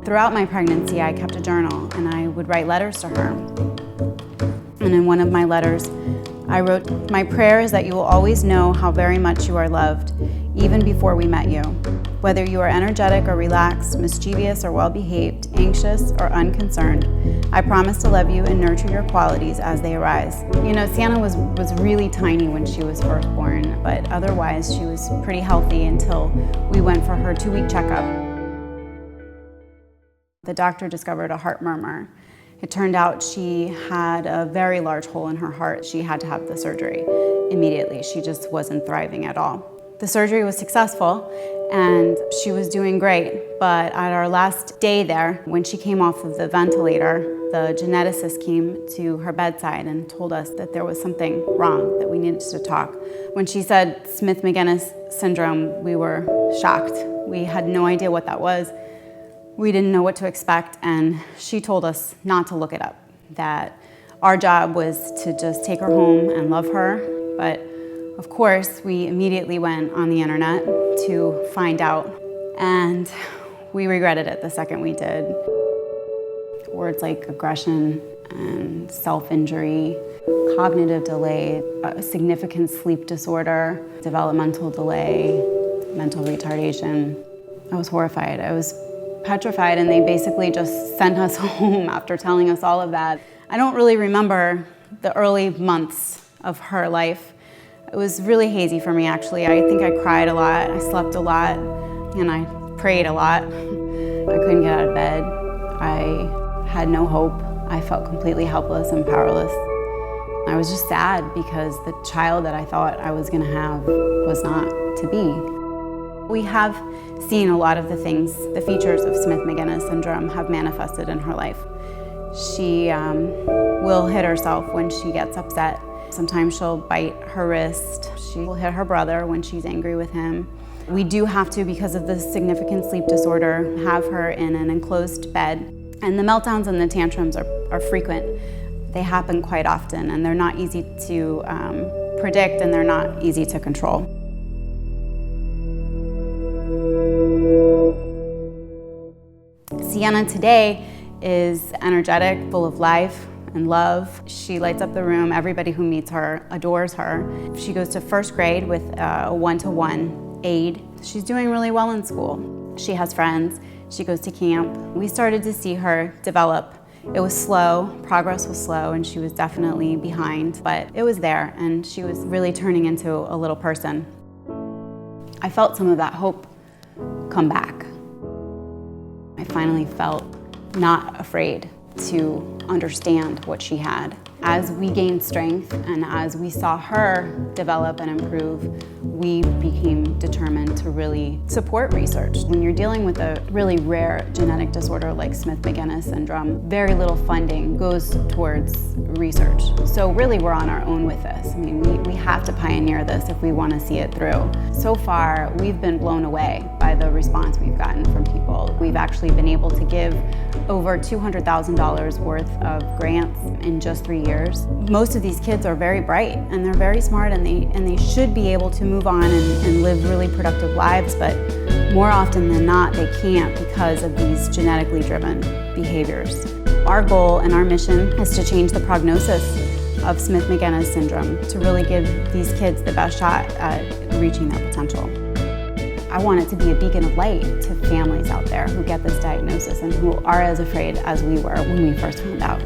Throughout my pregnancy, I kept a journal and I would write letters to her. And in one of my letters, I wrote, "My prayer is that you will always know how very much you are loved, even before we met you. Whether you are energetic or relaxed, mischievous or well-behaved, anxious or unconcerned, I promise to love you and nurture your qualities as they arise." You know, Sienna was really tiny when she was first born, but otherwise she was pretty healthy until we went for her 2-week checkup. The doctor discovered a heart murmur. It turned out she had a very large hole in her heart. She had to have the surgery immediately. She just wasn't thriving at all. The surgery was successful and she was doing great, but at our last day there, when she came off of the ventilator, the geneticist came to her bedside and told us that there was something wrong, that we needed to talk. When she said Smith-Magenis Syndrome, we were shocked. We had no idea what that was. We didn't know what to expect, and she told us not to look it up, that our job was to just take her home and love her. But of course, we immediately went on the internet to find out, and we regretted it the second we did. Words like aggression and self-injury, cognitive delay, a significant sleep disorder, developmental delay, mental retardation. I was horrified. I was petrified, and they basically just sent us home after telling us all of that. I don't really remember the early months of her life. It was really hazy for me, actually. I think I cried a lot, I slept a lot, and I prayed a lot. I couldn't get out of bed. I had no hope. I felt completely helpless and powerless. I was just sad because the child that I thought I was gonna have was not to be. We have seen a lot of the things, the features of Smith-Magenis Syndrome have manifested in her life. She will hit herself when she gets upset. Sometimes she'll bite her wrist. She will hit her brother when she's angry with him. We do have to, because of the significant sleep disorder, have her in an enclosed bed. And the meltdowns and the tantrums are frequent. They happen quite often, and they're not easy to predict, and they're not easy to control. Sienna today is energetic, full of life and love. She lights up the room. Everybody who meets her adores her. She goes to first grade with a one-to-one aide. She's doing really well in school. She has friends. She goes to camp. We started to see her develop. It was slow, progress was slow, and she was definitely behind, but it was there, and she was really turning into a little person. I felt some of that hope come back. I finally felt not afraid to understand what she had. As we gained strength and as we saw her develop and improve, we became determined to really support research. When you're dealing with a really rare genetic disorder like Smith-Magenis Syndrome, very little funding goes towards research. So really we're on our own with this. I mean, we have to pioneer this if we want to see it through. So far, we've been blown away by the response we've gotten from people. We've actually been able to give over $200,000 worth of grants in just 3 years. Most of these kids are very bright and they're very smart, and they should be able to move on and live really productive lives, but more often than not they can't because of these genetically driven behaviors. Our goal and our mission is to change the prognosis of Smith-Magenis Syndrome, to really give these kids the best shot at reaching their potential. I want it to be a beacon of light to families out there who get this diagnosis and who are as afraid as we were when we first found out.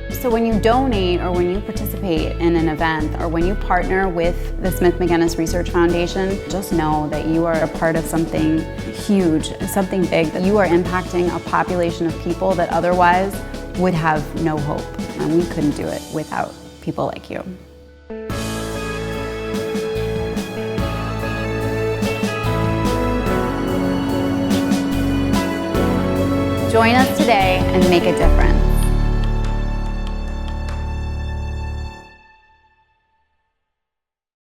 So when you donate, or when you participate in an event, or when you partner with the Smith-Magenis Research Foundation, just know that you are a part of something huge, something big, that you are impacting a population of people that otherwise would have no hope. And we couldn't do it without people like you. Join us today and make a difference.